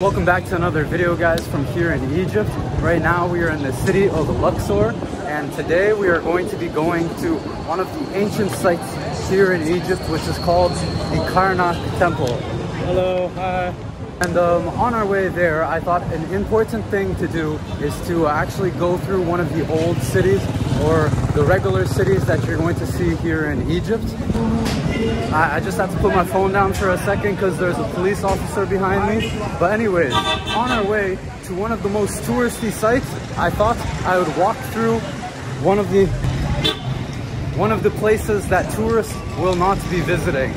Welcome back to another video, guys, from here in Egypt. Right now we are in the city of Luxor, and today we are going to be going to one of the ancient sites here in Egypt, which is called the Karnak Temple. Hello, hi. And on our way there, I thought an important thing to do is to actually go through one of the old cities, or the regular cities that you're going to see here in Egypt. I just have to put my phone down for a second because there's a police officer behind me. But anyways, on our way to one of the most touristy sites, I thought I would walk through one of the places that tourists will not be visiting.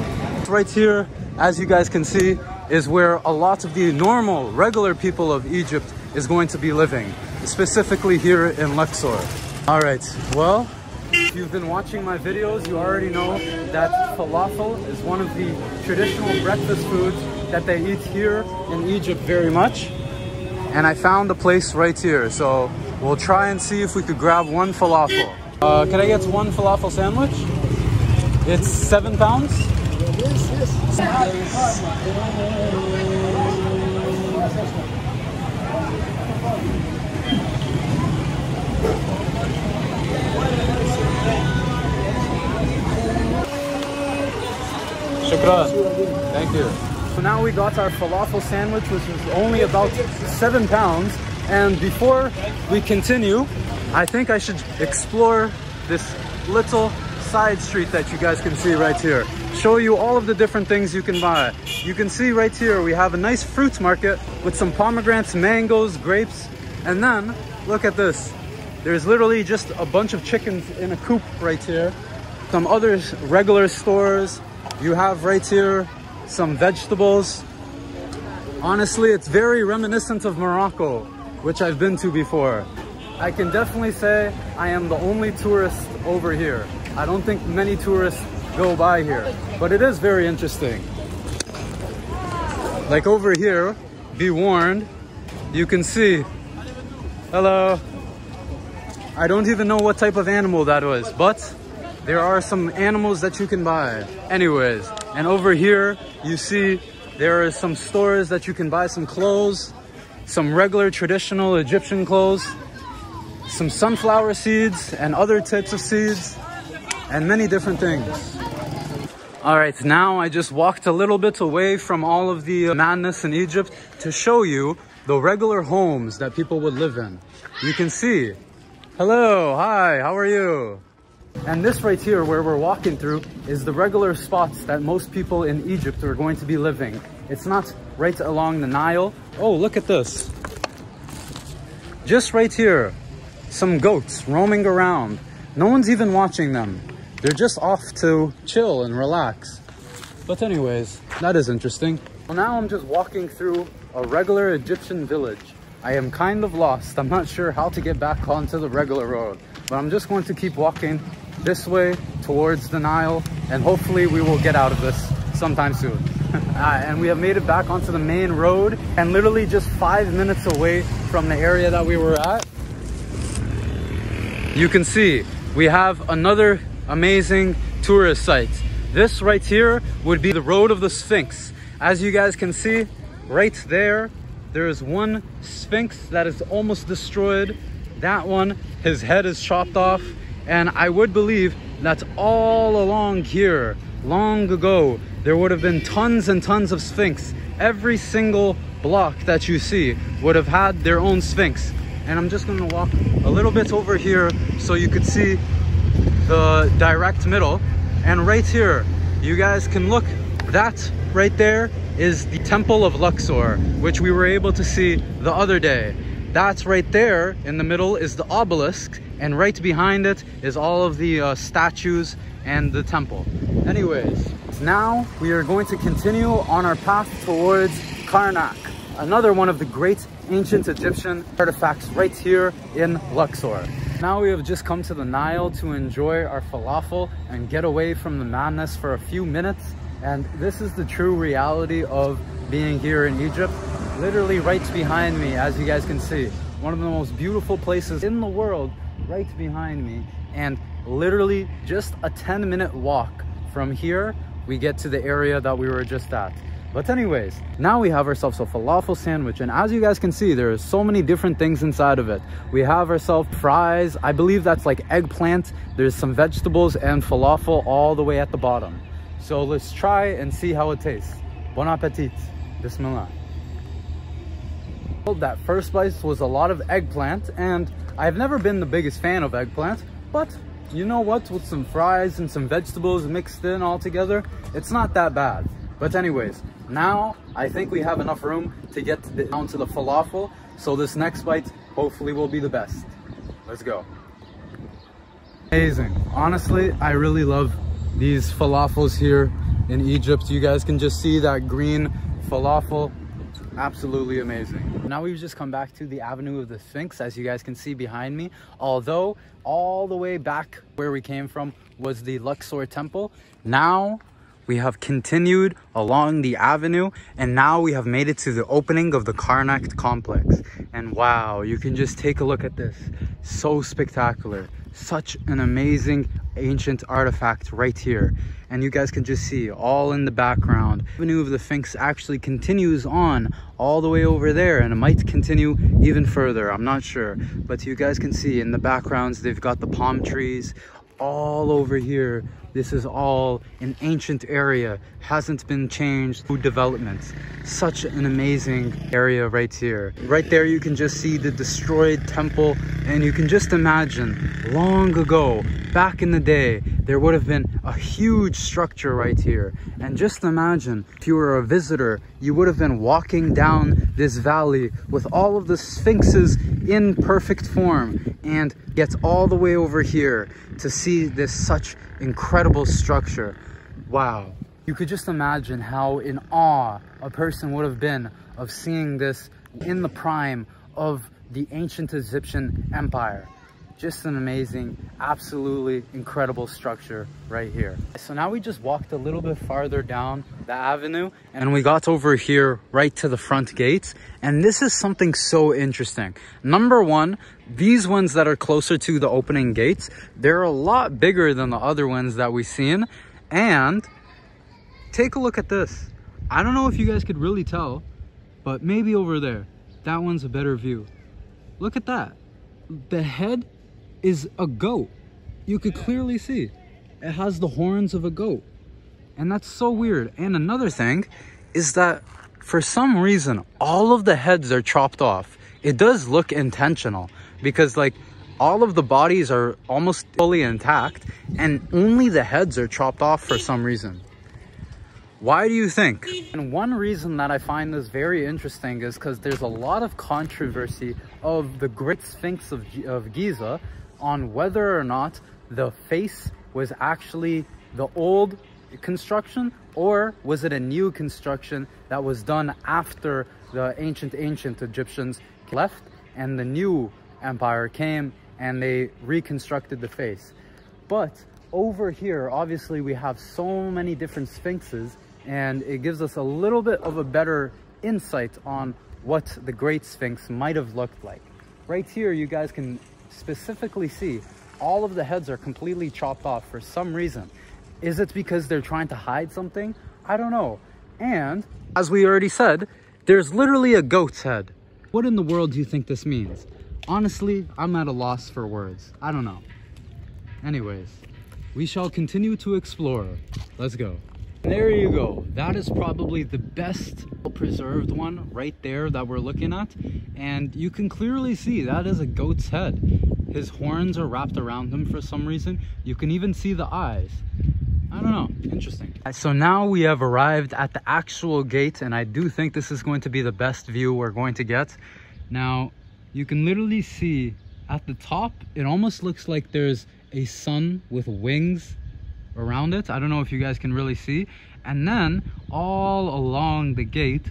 Right here, as you guys can see, is where a lot of the normal, regular people of Egypt is going to be living, specifically here in Luxor. All right, well, if you've been watching my videos, you already know that falafel is one of the traditional breakfast foods that they eat here in Egypt very much. And I found a place right here, so we'll try and see if we could grab one falafel. Can I get one falafel sandwich? It's £7? Yes. Shukran. Thank you. So now we got our falafel sandwich, which is only about £7. And before we continue, I think I should explore this little side street that you guys can see right here. Show you all of the different things you can buy. You can see right here we have a nice fruit market with some pomegranates, mangoes, grapes, and then look at this. There's literally just a bunch of chickens in a coop right here. Some other regular stores. You have right here some vegetables. Honestly, it's very reminiscent of Morocco, which I've been to before. I can definitely say I am the only tourist over here. I don't think many tourists go by here, but it is very interesting. Like over here, be warned, you can see, hello. I don't even know what type of animal that was, but there are some animals that you can buy. Anyways, and over here, you see there are some stores that you can buy some clothes, some regular traditional Egyptian clothes, some sunflower seeds and other types of seeds, and many different things. All right, now I just walked a little bit away from all of the madness in Egypt to show you the regular homes that people would live in. You can see, hello, hi, how are you? And this right here where we're walking through is the regular spots that most people in Egypt are going to be living. It's not right along the Nile. Oh, look at this. Just right here, some goats roaming around. No one's even watching them. They're just off to chill and relax. But anyways, that is interesting. Well, now I'm just walking through a regular Egyptian village. I am kind of lost. I'm not sure how to get back onto the regular road, but I'm just going to keep walking this way towards the Nile, and hopefully we will get out of this sometime soon. And we have made it back onto the main road, and literally just 5 minutes away from the area that we were at, you can see we have another amazing tourist site. This right here would be the Road of the Sphinx. As you guys can see right there, there is one Sphinx that is almost destroyed. That one, his head is chopped off. And I would believe that all along here, long ago, there would have been tons and tons of Sphinx. Every single block that you see would have had their own Sphinx. And I'm just gonna walk a little bit over here so you could see the direct middle. And right here, you guys can look, that right there is the Temple of Luxor, which we were able to see the other day. That's right there in the middle is the obelisk, and right behind it is all of the statues and the temple. Anyways, now we are going to continue on our path towards Karnak, another one of the great ancient Egyptian artifacts right here in Luxor. Now we have just come to the Nile to enjoy our falafel and get away from the madness for a few minutes. And this is the true reality of being here in Egypt. Literally right behind me, as you guys can see, one of the most beautiful places in the world right behind me. And literally just a 10-minute walk from here, we get to the area that we were just at. But anyways, now we have ourselves a falafel sandwich, and as you guys can see, there are so many different things inside of it. We have ourselves fries, I believe that's like eggplant, there's some vegetables and falafel all the way at the bottom. So let's try and see how it tastes. Bon appetit. Bismillah. That first slice was a lot of eggplant, and I've never been the biggest fan of eggplant, but you know what, with some fries and some vegetables mixed in all together, it's not that bad. But anyways, now I think we have enough room to get down to the falafel, so this next bite hopefully will be the best. Let's go. Amazing. Honestly, I really love these falafels here in Egypt. You guys can just see that green falafel. Absolutely amazing. Now we've just come back to the Avenue of the Sphinx, as you guys can see behind me. Although all the way back where we came from was the Luxor temple, now we have continued along the avenue, and now we have made it to the opening of the Karnak complex. And wow, you can just take a look at this. So spectacular. Such an amazing ancient artifact right here. And you guys can just see all in the background. The Avenue of the Sphinx actually continues on all the way over there, and it might continue even further. I'm not sure. But you guys can see in the backgrounds, they've got the palm trees all over here. This is all an ancient area, hasn't been changed through developments. Such an amazing area right here. Right there you can just see the destroyed temple, and you can just imagine long ago, back in the day, there would have been a huge structure right here. And just imagine, if you were a visitor, you would have been walking down this valley with all of the sphinxes in perfect form, and gets all the way over here to see this such incredible structure. Wow. You could just imagine how in awe a person would have been of seeing this in the prime of the ancient Egyptian empire. Just an amazing, absolutely incredible structure right here. So now we just walked a little bit farther down the avenue, and we got over here right to the front gates. And this is something so interesting. Number one, these ones that are closer to the opening gates, they're a lot bigger than the other ones that we've seen. And take a look at this. I don't know if you guys could really tell, but maybe over there, that one's a better view. Look at that. The head is a goat. You could clearly see it has the horns of a goat, and that's so weird. And another thing is that for some reason all of the heads are chopped off. It does look intentional, because like all of the bodies are almost fully intact and only the heads are chopped off for some reason. Why do you think? And one reason that I find this very interesting is because there's a lot of controversy of the Great Sphinx of Giza on whether or not the face was actually the old construction, or was it a new construction that was done after the ancient Egyptians left and the new empire came and they reconstructed the face. But over here, obviously we have so many different sphinxes, and it gives us a little bit of a better insight on what the Great Sphinx might have looked like. Right here, you guys can specifically see all of the heads are completely chopped off for some reason. Is it because they're trying to hide something? I don't know. And as we already said, there's literally a goat's head. What in the world do you think this means? Honestly, I'm at a loss for words. I don't know. Anyways, we shall continue to explore. Let's go. There you go. That is probably the best preserved one right there that we're looking at. And you can clearly see that is a goat's head. His horns are wrapped around him for some reason. You can even see the eyes. I don't know. Interesting. So now we have arrived at the actual gate, and I do think this is going to be the best view we're going to get. Now, you can literally see at the top, it almost looks like there's a sun with wings around it. I don't know if you guys can really see. And then all along the gate,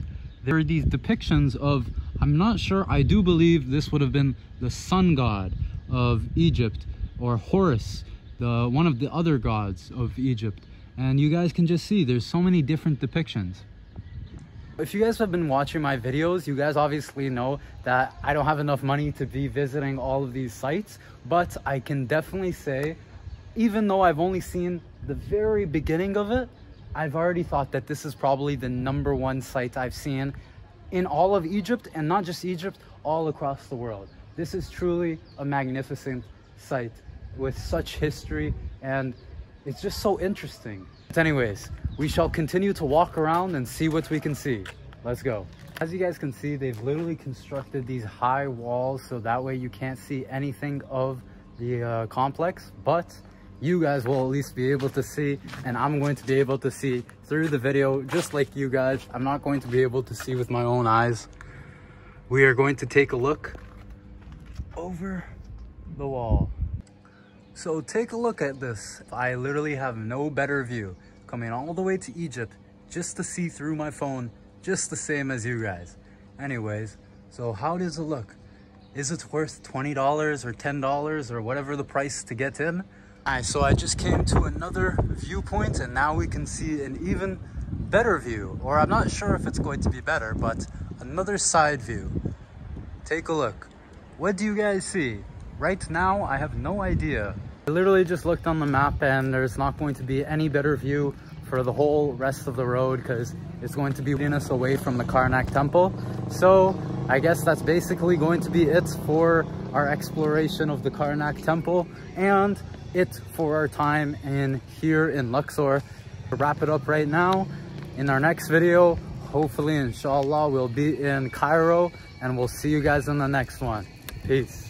there are these depictions of, I'm not sure, I do believe this would have been the sun god of Egypt, or Horus, one of the other gods of Egypt. And you guys can just see there's so many different depictions. If you guys have been watching my videos, you guys obviously know that I don't have enough money to be visiting all of these sites, but I can definitely say, even though I've only seen the very beginning of it, I've already thought that this is probably the #1 site I've seen in all of Egypt, and not just Egypt, all across the world. This is truly a magnificent site with such history, and it's just so interesting. But anyways, we shall continue to walk around and see what we can see. Let's go. As you guys can see, they've literally constructed these high walls so that way you can't see anything of the complex, but you guys will at least be able to see, and I'm going to be able to see through the video just like you guys. I'm not going to be able to see with my own eyes. We are going to take a look over the wall. So take a look at this. I literally have no better view coming all the way to Egypt just to see through my phone, just the same as you guys. Anyways, so how does it look? Is it worth $20 or $10 or whatever the price to get in? Alright, so I just came to another viewpoint, and now we can see an even better view, or I'm not sure if it's going to be better, but another side view. Take a look. What do you guys see? Right now, I have no idea. I literally just looked on the map, and there's not going to be any better view for the whole rest of the road because it's going to be leading us away from the Karnak temple. So I guess that's basically going to be it for our exploration of the Karnak temple and it for our time here in Luxor. To wrap it up right now, in our next video, hopefully inshallah we'll be in Cairo, and we'll see you guys in the next one. Peace.